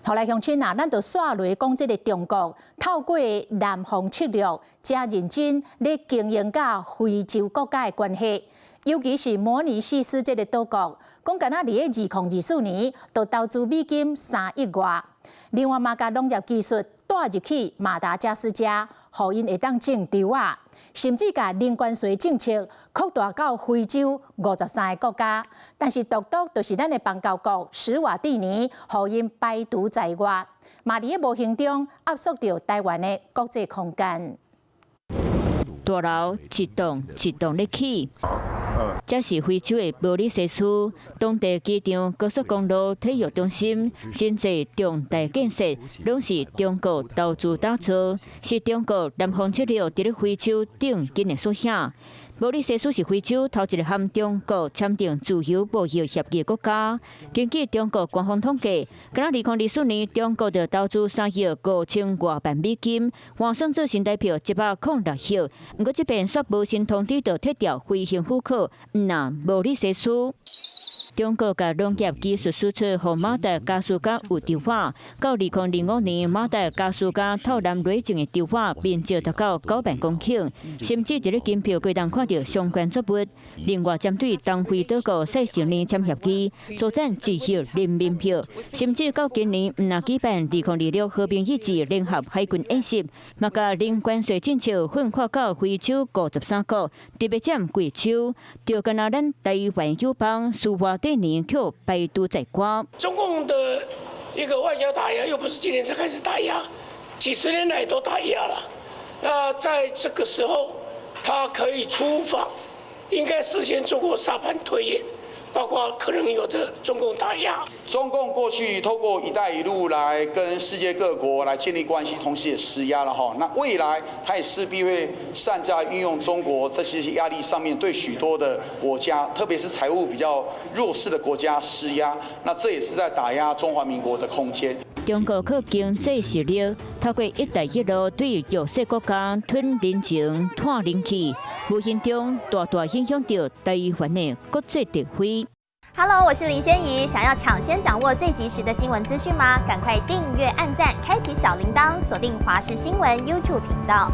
后来乡亲啊，咱就刷雷讲，这个中国透过南方策略，加认真咧经营甲非洲国家的关系，尤其是摩尼西斯这个岛国，讲敢若伫个2024年，就投资美金3亿外。另外嘛，甲农业技术带入去马达加斯加，互因会当种稻啊，甚至甲零关税政策扩大到非洲53个国家。但是独独就是咱的邦交国史瓦蒂尼，互因排除在外，嘛伫个无形中压缩着台湾的国际空间。大楼一栋一栋咧起。这是非洲的摩里西斯当地机场、高速公路、体育中心，真济重大建设，拢是中国投资打造，是中国南方策略伫咧非洲顶紧的所写。摩里西斯是非洲头一个和中国签订自由贸易协议国家。根据中国官方统计，今仔2024年，中国就投资3亿5千多万美金，换算做新台币106亿。不过这边却无新通知就撤掉飞行户口，那摩里西斯。中国甲农业技术输出互马达加斯加有稻花，到2005年，马达加斯加透南累种的稻花面积达到9万公顷，甚至伫咧金票可当看到相关作物。另外，针对东非岛国细成年签协议，作战持续人民票，甚至到今年毋若举办2026和平意志联合海军演习，嘛甲零关税政策分化到非洲53国，特别占贵州，就敢若咱台湾友邦苏瓦蒂尼却排除在外。中共的一个外交打压，又不是今年才开始打压，几十年来都打压了。那在这个时候，他可以出访，应该事先做过沙盘推演，包括可能有的中共打压。中共过去透过“一带一路”来跟世界各国来建立关系，同时也施压了哈。那未来他也势必会善加运用中国这些压力上面，对许多的国家，特别是财务比较弱势的国家施压。那这也是在打压中华民国的空间。中国靠经济实力，透过“一带一路”对弱势国家吞人情、探人气，无形中大大影响到台湾的国际地位。Hello， 我是林仙怡。想要抢先掌握最及时的新闻资讯吗？赶快订阅、按赞、开启小铃铛，锁定华视新闻 YouTube 频道。